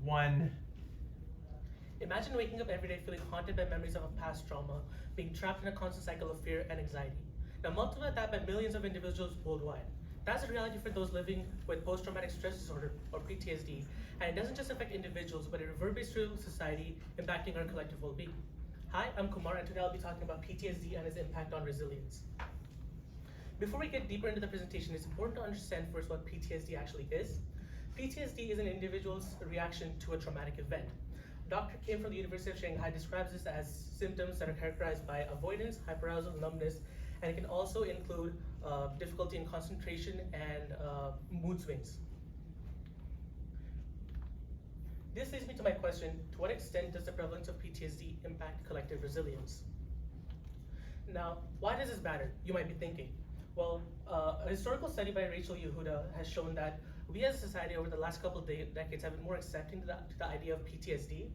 one. Imagine waking up every day feeling haunted by memories of a past trauma, being trapped in a constant cycle of fear and anxiety. Now multiply that by millions of individuals worldwide. That's a reality for those living with post-traumatic stress disorder, or PTSD, and it doesn't just affect individuals, but it reverberates through society, impacting our collective well-being. Hi, I'm Kumar, and today I'll be talking about PTSD and its impact on resilience. Before we get deeper into the presentation, it's important to understand first what PTSD actually is. PTSD is an individual's reaction to a traumatic event. Dr. Kim from the University of Shanghai describes this as symptoms that are characterized by avoidance, hyperarousal, numbness, and it can also include difficulty in concentration and mood swings. This leads me to my question, to what extent does the prevalence of PTSD impact collective resilience? Now, why does this matter? You might be thinking. Well, a historical study by Rachel Yehuda has shown that we as a society over the last couple of decades have been more accepting to the idea of PTSD.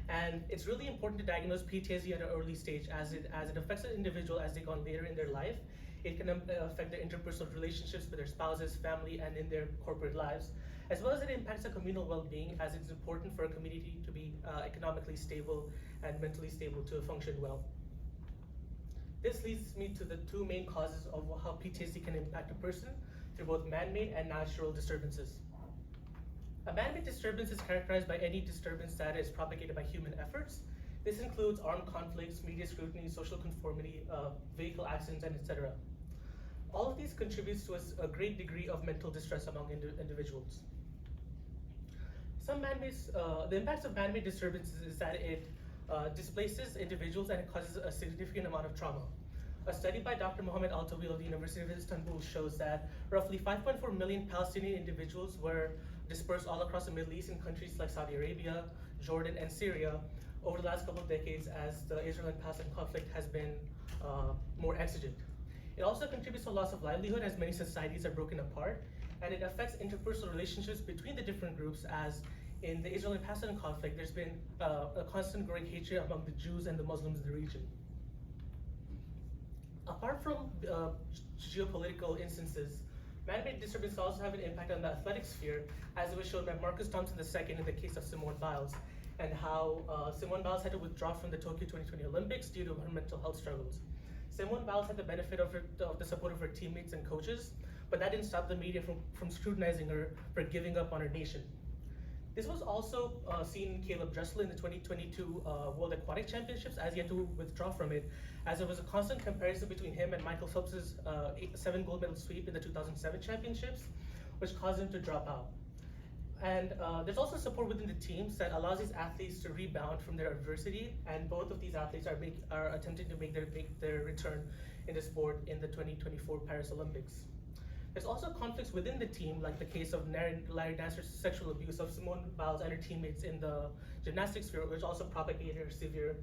And it's really important to diagnose PTSD at an early stage as it affects an individual as they go on later in their life. It can affect their interpersonal relationships with their spouses, family, and in their corporate lives, as well as it impacts the communal well-being, as it's important for a community to be economically stable and mentally stable to function well. This leads me to the two main causes of how PTSD can impact a person through both man-made and natural disturbances. A man-made disturbance is characterized by any disturbance that is propagated by human efforts. This includes armed conflicts, media scrutiny, social conformity, vehicle accidents, and etc. All of these contributes to a great degree of mental distress among individuals. The impacts of man-made disturbances is that it displaces individuals and it causes a significant amount of trauma. A study by Dr. Mohammed Altawil of the University of Istanbul shows that roughly 5.4 million Palestinian individuals were dispersed all across the Middle East in countries like Saudi Arabia, Jordan, and Syria over the last couple of decades as the Israel and Palestine conflict has been more exigent. It also contributes to a loss of livelihood as many societies are broken apart, and it affects interpersonal relationships between the different groups as in the Israel and Palestine conflict, there's been a constant growing hatred among the Jews and the Muslims in the region. Apart from geopolitical instances, man-made disturbances also have an impact on the athletic sphere, as it was shown by Marcus Thompson II in the case of Simone Biles, and how Simone Biles had to withdraw from the Tokyo 2020 Olympics due to her mental health struggles. Simone Biles had the benefit of the support of her teammates and coaches, but that didn't stop the media from scrutinizing her for giving up on her nation. This was also seen in Caleb Dressel in the 2022 World Aquatic Championships, as he had to withdraw from it, as there was a constant comparison between him and Michael Phelps's 7 gold medal sweep in the 2007 championships, which caused him to drop out. And there's also support within the teams that allows these athletes to rebound from their adversity, and both of these athletes are attempting to make their return in the sport in the 2024 Paris Olympics. There's also conflicts within the team, like the case of Larry Nasser's sexual abuse of Simone Biles and her teammates in the gymnastics sphere, which also propagated severe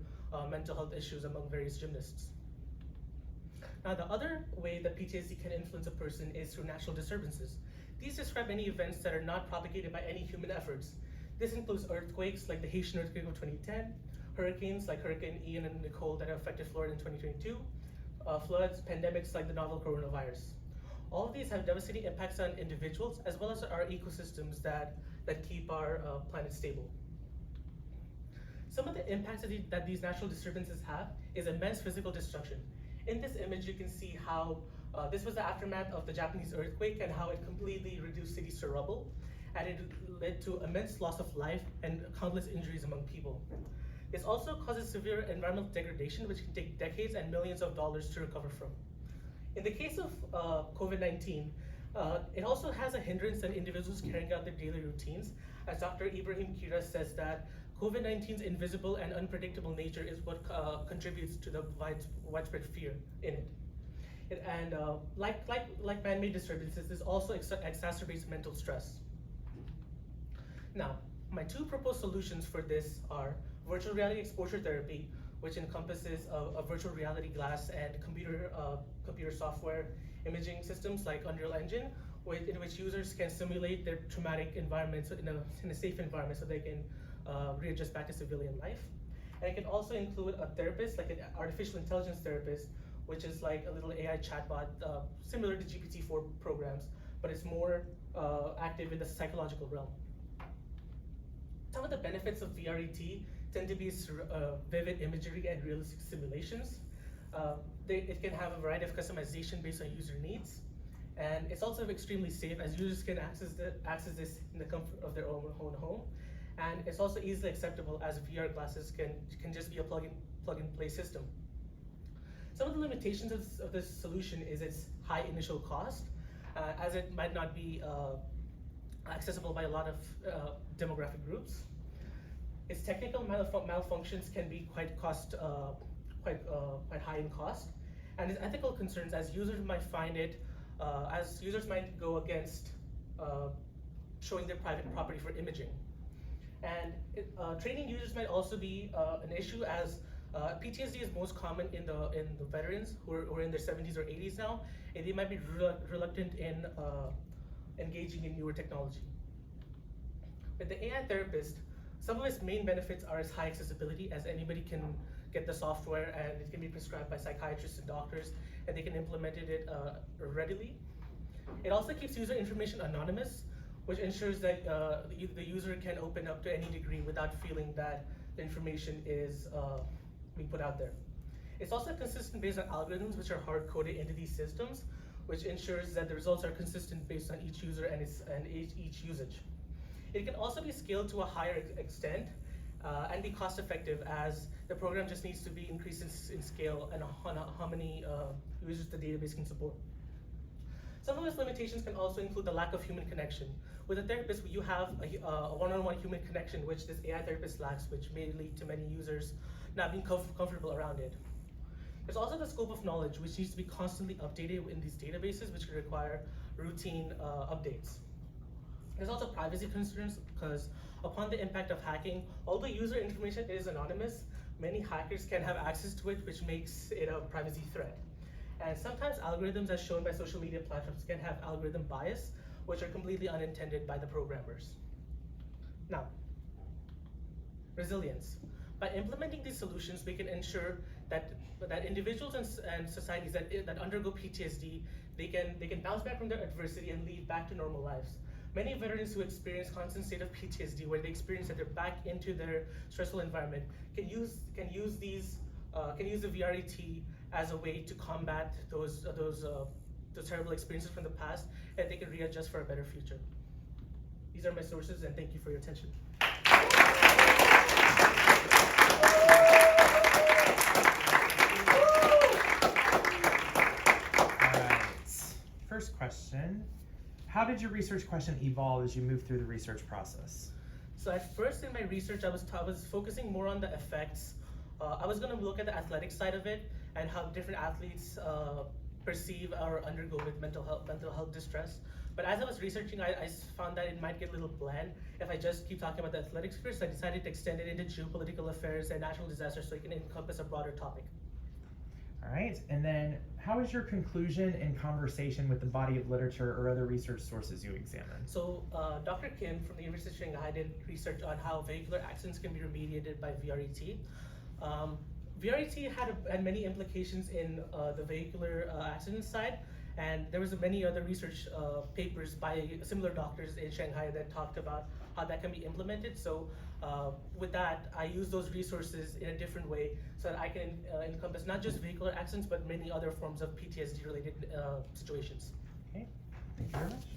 mental health issues among various gymnasts. Now, the other way that PTSD can influence a person is through natural disturbances. These describe any events that are not propagated by any human efforts. This includes earthquakes like the Haitian earthquake of 2010, hurricanes like Hurricane Ian and Nicole that affected Florida in 2022, floods, pandemics like the novel coronavirus. All of these have devastating impacts on individuals as well as our ecosystems that keep our planet stable. Some of the impacts that these natural disturbances have is immense physical destruction. In this image, you can see how this was the aftermath of the Japanese earthquake and how it completely reduced cities to rubble, and it led to immense loss of life and countless injuries among people. This also causes severe environmental degradation, which can take decades and millions of dollars to recover from. In the case of COVID-19, it also has a hindrance on individuals carrying out their daily routines, as Dr. Ibrahim Kira says that COVID-19's invisible and unpredictable nature is what contributes to the widespread fear in it. And like man-made disturbances, this also exacerbates mental stress. Now, my two proposed solutions for this are virtual reality exposure therapy, which encompasses a virtual reality glass and computer software imaging systems like Unreal Engine, in which users can simulate their traumatic environments in a safe environment so they can readjust back to civilian life. And it can also include a therapist, like an artificial intelligence therapist, which is like a little AI chatbot similar to GPT-4 programs, but it's more active in the psychological realm. Some of the benefits of VRET tend to be vivid imagery and realistic simulations. It can have a variety of customization based on user needs. And it's also extremely safe, as users can access this in the comfort of their own home. And it's also easily acceptable, as VR glasses can just be a plug-and-play system. Some of the limitations of this solution is its high initial cost, as it might not be accessible by a lot of demographic groups. Its technical malfunctions can be quite high in cost, and its ethical concerns, as users might find it, as users might go against showing their private property for imaging. And training users might also be an issue, as PTSD is most common in the veterans who are in their 70s or 80s now, and they might be reluctant in engaging in newer technology. With the AI therapist, some of its main benefits are its high accessibility, as anybody can get the software and it can be prescribed by psychiatrists and doctors, and they can implement it readily. It also keeps user information anonymous, which ensures that the user can open up to any degree without feeling that the information is being put out there. It's also consistent based on algorithms which are hard-coded into these systems, which ensures that the results are consistent based on each user and each usage. It can also be scaled to a higher extent and be cost-effective, as the program just needs to be increased in scale and how many users the database can support. Some of its limitations can also include the lack of human connection. With a therapist, you have a one-on-one human connection, which this AI therapist lacks, which may lead to many users not being comfortable around it. There's also the scope of knowledge, which needs to be constantly updated in these databases, which can require routine updates. There's also privacy concerns, because upon the impact of hacking, although user information is anonymous, many hackers can have access to it, which makes it a privacy threat. And sometimes algorithms, as shown by social media platforms, can have algorithm bias, which are completely unintended by the programmers. Now, resilience. By implementing these solutions, we can ensure that individuals and societies that undergo PTSD, they can bounce back from their adversity and lead back to normal lives. Many veterans who experience constant state of PTSD, where they experience that they're back into their stressful environment, can use the VRET as a way to combat those terrible experiences from the past, and they can readjust for a better future. These are my sources, and thank you for your attention. First question, how did your research question evolve as you moved through the research process? So at first in my research, I was focusing more on the effects. I was going to look at the athletic side of it and how different athletes perceive or undergo with mental health distress. But as I was researching, I found that it might get a little bland if I just keep talking about the athletics first. So I decided to extend it into geopolitical affairs and natural disasters, so it can encompass a broader topic. All right, and then how is your conclusion and conversation with the body of literature or other research sources you examined? So Dr. Kim from the University of Shanghai did research on how vehicular accidents can be remediated by VRET. VRET had many implications in the vehicular accident side, and there was many other research papers by similar doctors in Shanghai that talked about how that can be implemented. So with that, I use those resources in a different way so that I can encompass not just vehicular accidents, but many other forms of PTSD related situations. Okay, thank you very much.